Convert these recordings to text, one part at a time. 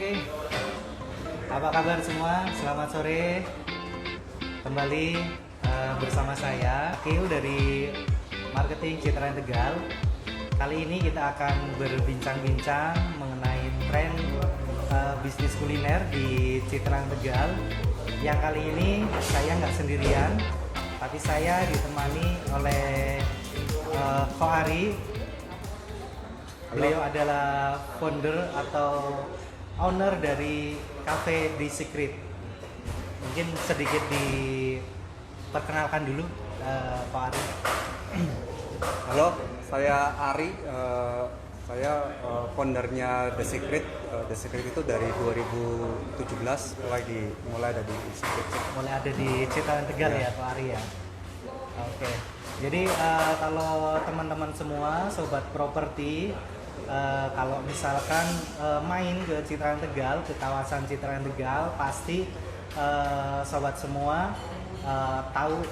Oke, apa kabar semua? Selamat sore. Kembali bersama saya, Keo dari Marketing Citraland Tegal. Kali ini kita akan berbincang-bincang mengenai tren bisnis kuliner di Citraland Tegal. Yang kali ini saya nggak sendirian, tapi saya ditemani oleh Ko Ari. Beliau adalah founder atau owner dari Cafe The Secret. Mungkin sedikit diperkenalkan dulu, Pak Ari. Halo, saya Ari. Saya foundernya The Secret. The Secret itu dari 2017 mulai ada di Secret. Mulai ada di Citraland Tegal ya, Pak Ari ya. Oke. Jadi kalau teman-teman semua sobat properti, kalau misalkan main ke Citraland Tegal, ke kawasan Citraland Tegal, pasti sobat semua tahu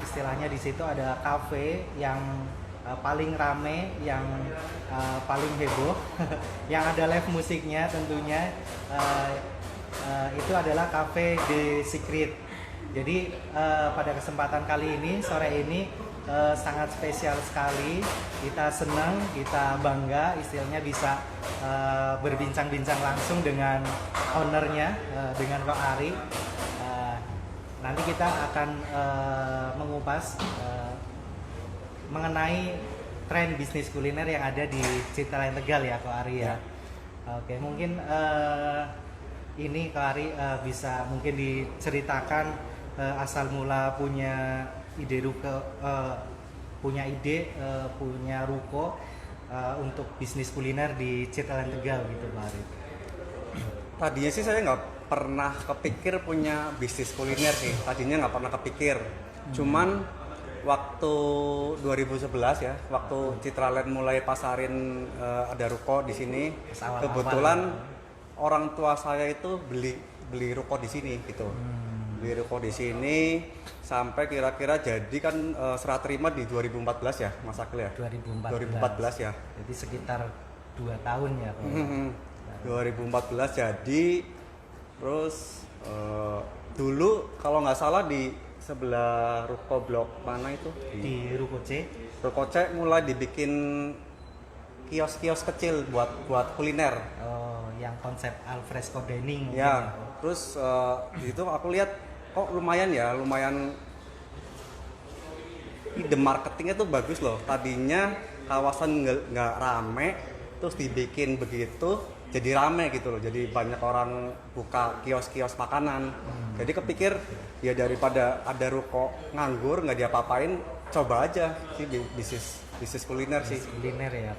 istilahnya di situ ada kafe yang paling rame, yang paling heboh, yang ada live musiknya tentunya. Itu adalah Cafe The Secret. Jadi pada kesempatan kali ini, sore ini, sangat spesial sekali. Kita senang, kita bangga istilahnya bisa berbincang-bincang langsung dengan ownernya, dengan Pak Ari. Nanti kita akan mengupas mengenai tren bisnis kuliner yang ada di Citraland Tegal ya, Pak Ari ya. Oke, mungkin ini Pak Ari bisa mungkin diceritakan asal mula punya ide punya ruko untuk bisnis kuliner di Citraland Tegal gitu, Pak Ari. Tadinya sih saya nggak pernah kepikir punya bisnis kuliner sih. Tadinya nggak pernah kepikir. Cuman waktu 2011 ya, waktu Citraland mulai pasarin ada ruko di sini, kebetulan orang tua saya itu beli ruko di sini gitu. Beli ruko di sini sampai kira-kira jadi kan serah terima di 2014 ya, Mas Akil ya. 2014 ya. Jadi sekitar 2 tahun ya, Pak. 2014 jadi, terus dulu kalau nggak salah di sebelah ruko blok mana itu di Ruko C. Ruko C mulai dibikin kios-kios kecil buat kuliner. Oh, yang konsep alfresco dining. Ya, terus itu aku lihat kok lumayan ide marketingnya tuh bagus loh. Tadinya kawasan nggak rame, terus dibikin begitu jadi rame gitu loh. Jadi banyak orang buka kios-kios makanan. Jadi kepikir ya daripada ada ruko nganggur nggak diapa-apain, coba aja sih bisnis kuliner sih. Kuliner ya.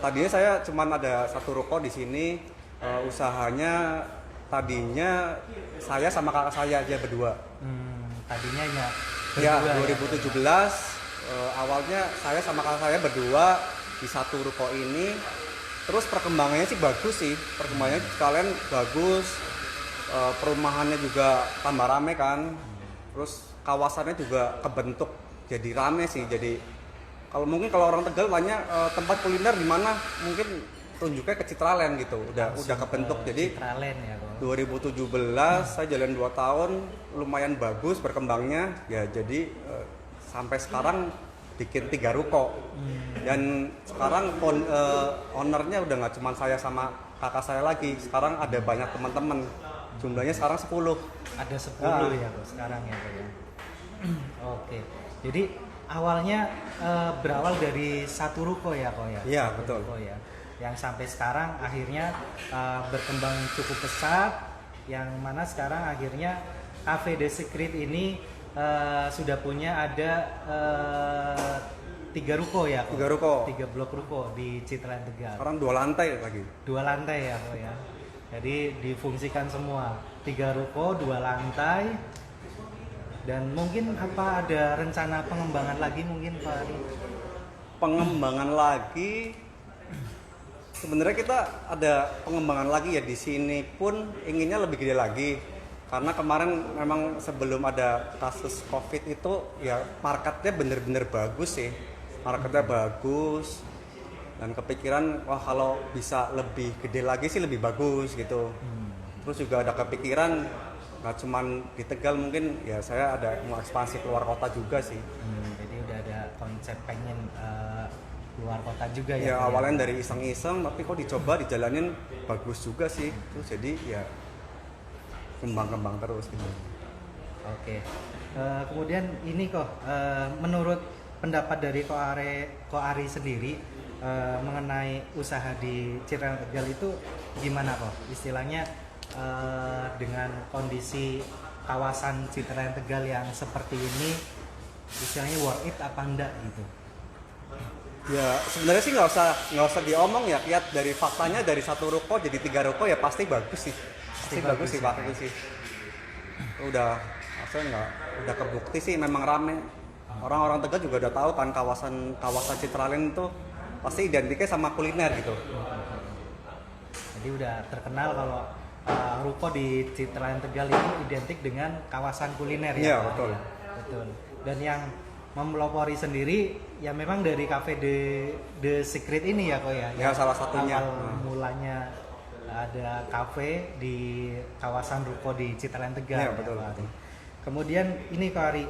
Tadinya saya cuman ada satu ruko di sini, usahanya tadinya saya sama kakak saya aja berdua. Tadinya ya 2017 awalnya saya sama kakak saya berdua di satu ruko ini. Terus perkembangannya sih bagus sih, perkembangannya sekalian bagus, perumahannya juga tambah rame kan, terus kawasannya juga kebentuk jadi rame sih. Jadi kalau orang Tegal tanya tempat kuliner di mana, mungkin tunjuknya ke Citraland gitu, udah kebentuk. Jadi Citraland ya, 2017 saya jalan 2 tahun, lumayan bagus berkembangnya ya. Jadi sampai sekarang bikin 3 ruko. Dan sekarang ownernya udah nggak cuma saya sama kakak saya lagi, sekarang ada banyak teman-teman, jumlahnya sekarang 10. Ada 10 ya Bos, sekarang ya Pak ya. Oke, jadi awalnya berawal dari satu ruko ya Ko ya? Iya, satu betul. Ruko, ya. Yang sampai sekarang akhirnya berkembang cukup pesat, yang mana sekarang akhirnya Cafe The Secret ini sudah punya ada 3 ruko ya, 3 ruko, 3 blok ruko di Citraland Tegal. sekarang 2 lantai lagi. 2 lantai ya, Ko ya. Jadi difungsikan semua 3 ruko, 2 lantai. Dan mungkin apa ada rencana pengembangan lagi mungkin Pak Ari? Pengembangan lagi, sebenarnya kita ada pengembangan lagi ya, di sini pun inginnya lebih gede lagi. Karena kemarin memang sebelum ada kasus COVID itu ya marketnya bener-bener bagus sih. Marketnya bagus, dan kepikiran wah kalau bisa lebih gede lagi sih lebih bagus gitu. Terus juga ada kepikiran nggak cuman di Tegal, mungkin ya saya ada mau ekspansi keluar kota juga sih. Jadi udah ada konsep pengen keluar kota juga Ya ya. awalnya dari iseng-iseng tapi kok dicoba dijalanin bagus juga sih. Terus jadi ya kembang-kembang terus gitu. Oke. Kemudian ini kok menurut pendapat dari Ko Ari sendiri mengenai usaha di Citra Tegal itu gimana kok? Istilahnya dengan kondisi kawasan Citra Tegal yang seperti ini, istilahnya worth it apa enggak gitu? Ya sebenarnya sih nggak usah diomong ya, lihat dari faktanya dari 1 ruko jadi 3 ruko ya pasti bagus sih. Pasti bagus sih, bagus sih. Udah, maksudnya udah kebukti sih memang rame. Orang-orang Tegal juga udah tahu kan kawasan Citraland itu pasti identiknya sama kuliner gitu. Jadi udah terkenal kalau ruko di Citraland Tegal itu identik dengan kawasan kuliner ya. Iya, Pak? betul. Ya, betul. Dan yang memelopori sendiri ya memang dari cafe The Secret ini ya kok ya. Ya, salah satunya. Awal mulanya ada cafe di kawasan ruko di Citraland Tegal. Iya, betul. Pak Ari. Kemudian ini Pak Ari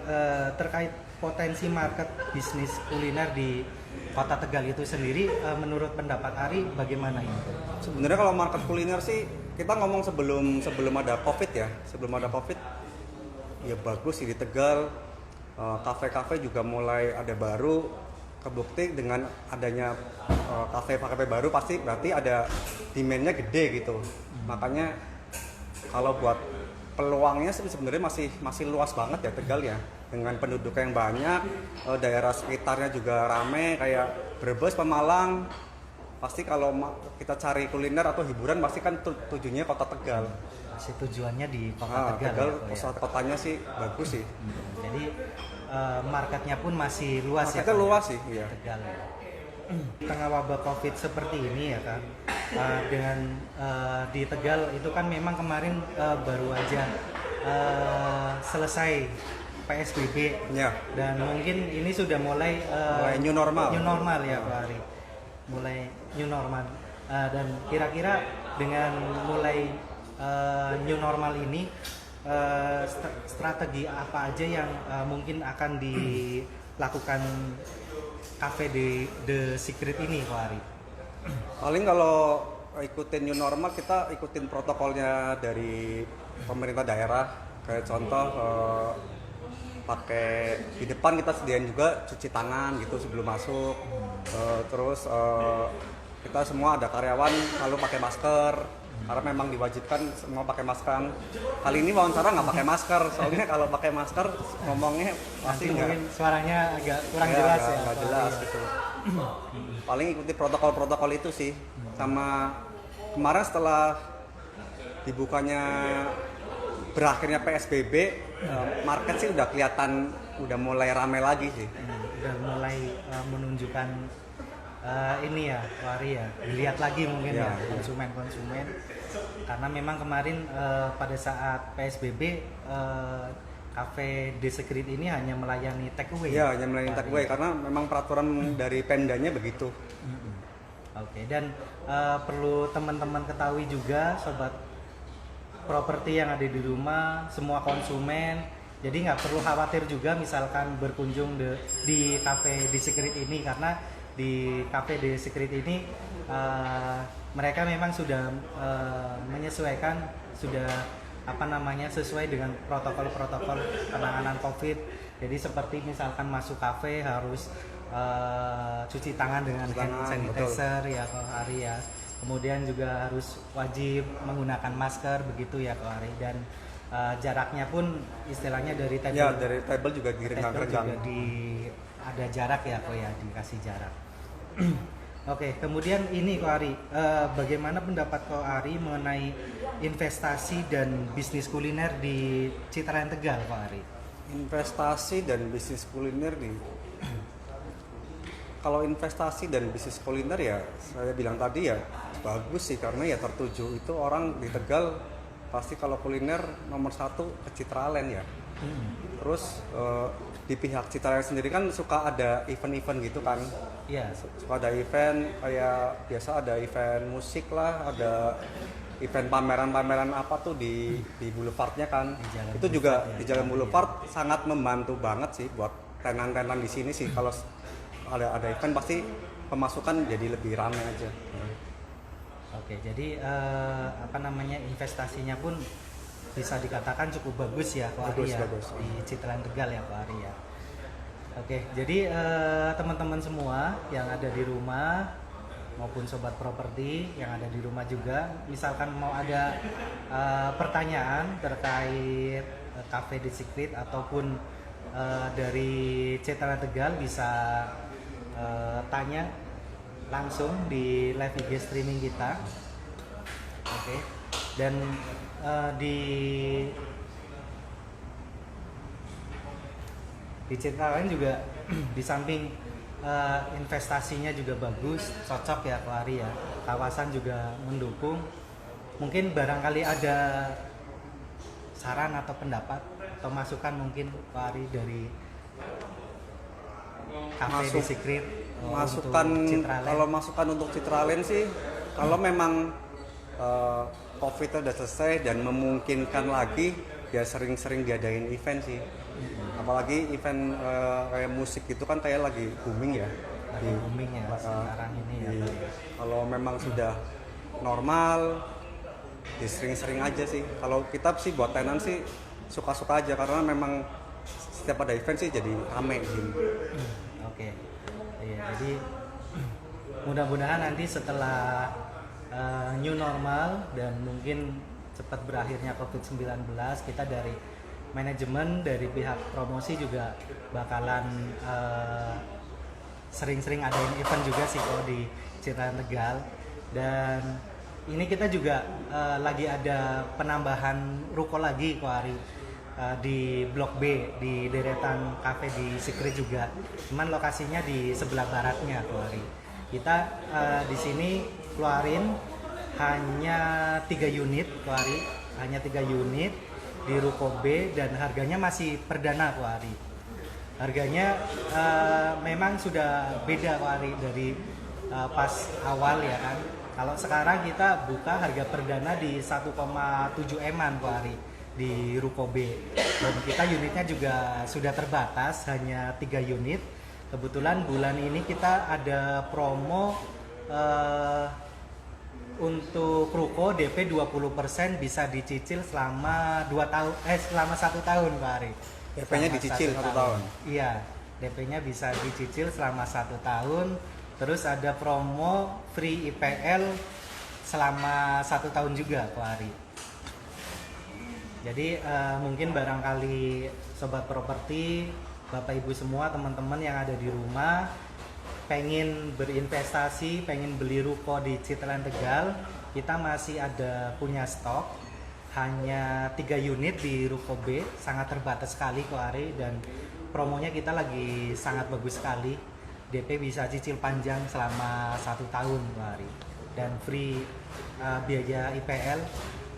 terkait potensi market bisnis kuliner di Kota Tegal itu sendiri, menurut pendapat Ari bagaimana ini? Sebenarnya kalau market kuliner sih kita ngomong sebelum ada Covid ya. Sebelum ada Covid ya bagus sih di Tegal. Kafe-kafe juga mulai ada baru, kebukti dengan adanya kafe-kafe baru pasti berarti ada demand-nya gede gitu. Makanya kalau buat peluangnya sebenarnya masih luas banget ya Tegal ya, dengan penduduk yang banyak, daerah sekitarnya juga rame kayak Brebes, Pemalang. Pasti kalau kita cari kuliner atau hiburan pasti kan tujuannya Kota Tegal. Masih tujuannya di Kota Tegal. Tegal ya, pusat kotanya sih bagus sih. Jadi marketnya pun masih luas ya. Marketnya luas sih, iya. Tegal. Ya. Tengah wabah Covid seperti ini ya kan, dengan di Tegal itu kan memang kemarin baru aja selesai PSBB Ya. dan mungkin ini sudah mulai New normal. New normal ya Pak Ari. Mulai new normal dan kira-kira dengan mulai new normal ini strategi apa aja yang mungkin akan dilakukan cafe di The Secret ini Pak Ari? Paling kalau ikutin new normal kita ikutin protokolnya dari pemerintah daerah, kayak contoh pakai di depan kita sediain juga cuci tangan gitu sebelum masuk. Terus kita semua ada karyawan selalu pakai masker karena memang diwajibkan semua pakai masker. Kali ini wawancara nggak pakai masker, soalnya kalau pakai masker ngomongnya pasti mungkin suaranya agak kurang ya, jelas ya. nggak Pak jelas Ari. gitu. Paling ikuti protokol itu sih. Sama kemarin setelah dibukanya berakhirnya PSBB, market sih udah kelihatan udah mulai rame lagi sih. Udah mulai menunjukkan ini ya, Wari ya, dilihat lagi mungkin ya konsumen-konsumen, karena memang kemarin pada saat PSBB cafe The Secret ini hanya melayani take away. Ya, hanya melayani take away karena memang peraturan dari Pemdanya begitu. Oke, dan perlu teman-teman ketahui juga sobat properti yang ada di rumah, semua konsumen. Jadi nggak perlu khawatir juga misalkan berkunjung di cafe The Secret ini, karena di cafe The Secret ini mereka memang sudah menyesuaikan, sudah sesuai dengan protokol-protokol penanganan COVID. Jadi seperti misalkan masuk cafe harus cuci tangan dengan hand sanitizer ya Ko Ari ya. Kemudian juga harus wajib menggunakan masker begitu ya Ko Ari, dan jaraknya pun istilahnya dari table. Ya, dari table juga direnggang-renggang. Ada jarak ya Ko ya, dikasih jarak. Oke, kemudian ini Ko Ari, bagaimana pendapat Ko Ari mengenai investasi dan bisnis kuliner di Citraland Tegal Ko Ari? Investasi dan bisnis kuliner nih. Kalau investasi dan bisnis kuliner ya saya bilang tadi ya bagus sih, karena ya tertuju itu orang di Tegal pasti kalau kuliner nomor 1 ke Citraland ya. Terus di pihak Citraland sendiri kan suka ada event-event gitu kan. Iya. Suka ada event kayak biasa ada event musik lah, ada event pameran-pameran apa tuh di boulevardnya kan. Di Jalan Itu juga Boulevard, ya. di Jalan Boulevard sangat membantu banget sih buat tenan-tenan di sini sih. Kalau ada event pasti pemasukan jadi lebih ramai aja. Oke, jadi apa namanya, investasinya pun bisa dikatakan cukup bagus ya Pak Ari Bagus, ya, bagus. di Citraland Tegal ya Pak Ari ya. Oke, jadi teman-teman semua yang ada di rumah maupun sobat properti yang ada di rumah juga, misalkan mau ada pertanyaan terkait Cafe The Secret ataupun dari Citraland Tegal, bisa tanya langsung di live IG streaming kita. Oke. Dan di Citraland juga di samping investasinya juga bagus, cocok ya Pak Ari ya. Kawasan juga mendukung. Mungkin barangkali ada saran atau pendapat atau masukan mungkin Pak Ari dari Cafe The Secret Masukan untuk Citraland. kalau masukan untuk Citraland sih, kalau memang COVID udah selesai dan memungkinkan lagi, ya sering-sering diadain event sih. Apalagi event kayak musik itu kan kayak lagi booming ya. Lagi booming ya sekarang ini ya. Iya. Pak. Kalau memang sudah normal, ya sering-sering aja sih. Kalau kita sih buat tenan sih suka-suka aja, karena memang setiap ada event sih jadi rame gitu. Oke. Iya, jadi mudah-mudahan nanti setelah new normal dan mungkin cepat berakhirnya COVID-19, kita dari manajemen, dari pihak promosi juga bakalan sering-sering adain event juga sih kalau di Citraland Tegal. Dan ini kita juga lagi ada penambahan ruko lagi Ko Ari, di Blok B, di deretan Cafe di Secret juga. Cuman lokasinya di sebelah baratnya Ko Ari. Kita di sini keluarin hanya 3 unit Ko Ari, hanya 3 unit di ruko B, dan harganya masih perdana Ko Ari. Harganya memang sudah beda Ko Ari dari pas awal ya kan. Kalau sekarang kita buka harga perdana di 1,7 M-an Ko Ari di ruko B. Dan kita unitnya juga sudah terbatas, hanya 3 unit. Kebetulan bulan ini kita ada promo untuk ruko DP 20% bisa dicicil selama 1 tahun Pak Ari. DP-nya dicicil 1 tahun. Iya, DP-nya bisa dicicil selama 1 tahun. Terus ada promo free IPL selama 1 tahun juga Pak Ari. Jadi mungkin barangkali sobat properti, Bapak Ibu semua, teman-teman yang ada di rumah pengen berinvestasi, pengen beli ruko di Citraland Tegal, kita masih ada punya stok hanya 3 unit di ruko B, sangat terbatas sekali Ko Ari, dan promonya kita lagi sangat bagus sekali. DP bisa cicil panjang selama 1 tahun Ko Ari, dan free biaya IPL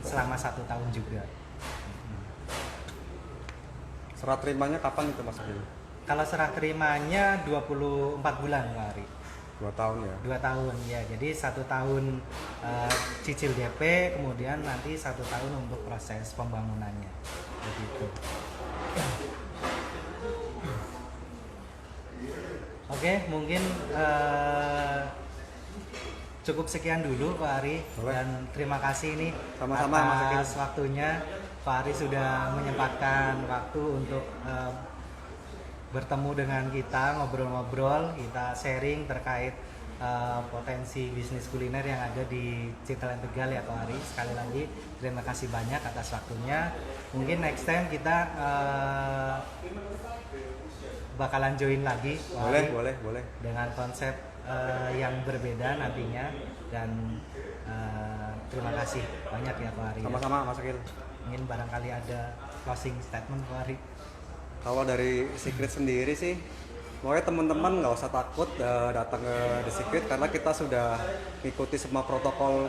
selama 1 tahun juga. Serah terimanya kapan itu Mas Agil? Kalau serah terimanya 24 bulan Pak Ari. 2 tahun ya? 2 tahun ya, jadi 1 tahun cicil DP, kemudian nanti 1 tahun untuk proses pembangunannya, begitu. Oke, mungkin cukup sekian dulu Pak Ari. Boleh. Dan terima kasih nih Sama-sama, Mas Akil. atas waktunya. Pak Ari sudah menyempatkan waktu untuk bertemu dengan kita, ngobrol-ngobrol, kita sharing terkait potensi bisnis kuliner yang ada di Citraland Tegal ya Pak Ari. Sekali lagi terima kasih banyak atas waktunya. Mungkin next time kita bakalan join lagi Pak Ari, boleh dengan konsep yang berbeda nantinya. Dan terima kasih banyak ya Pak Ari. sama-sama Mas Akil. Mungkin barangkali ada closing statement Pak Ari. Kalau dari Secret sendiri sih, pokoknya teman-teman nggak usah takut datang ke The Secret, karena kita sudah mengikuti semua protokol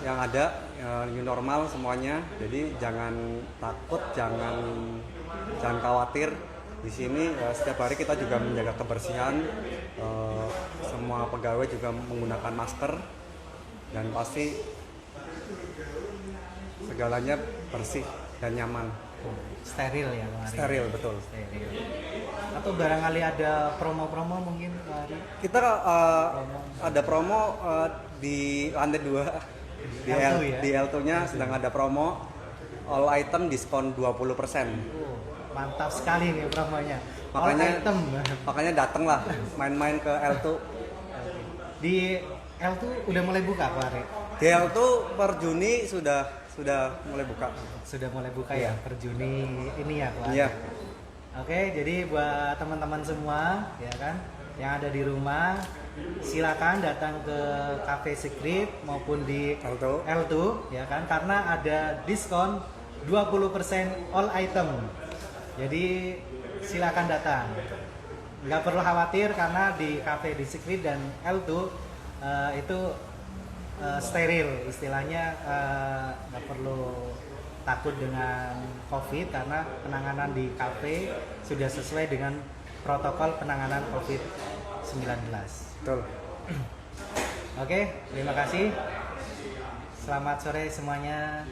yang ada new normal semuanya. Jadi jangan takut, jangan khawatir. Di sini setiap hari kita juga menjaga kebersihan. Semua pegawai juga menggunakan masker dan pasti segalanya bersih dan nyaman. Steril ya Pak Ari? Steril, betul. Steril. Atau barangkali ada promo-promo mungkin Pak Ari? Kita ada promo di lantai 2 di L2 ya? di L2-nya sedang ada promo all item diskon 20%. Mantap sekali nih promonya. Makanya All item. makanya datanglah main-main ke L2. Di L2 udah mulai buka Pak Ari? Di L2 per Juni sudah mulai buka. Sudah mulai buka ya per Juni ini ya Pak Ari? Iya. Oke, jadi buat teman-teman semua ya kan yang ada di rumah, silakan datang ke Cafe Secret maupun di L2 ya kan, karena ada diskon 20% all item. Jadi silakan datang. Nggak perlu khawatir karena di Cafe di Secret dan L2 itu steril, istilahnya nggak perlu takut dengan COVID karena penanganan di kafe sudah sesuai dengan protokol penanganan COVID-19. Betul. Oke, terima kasih. Selamat sore semuanya.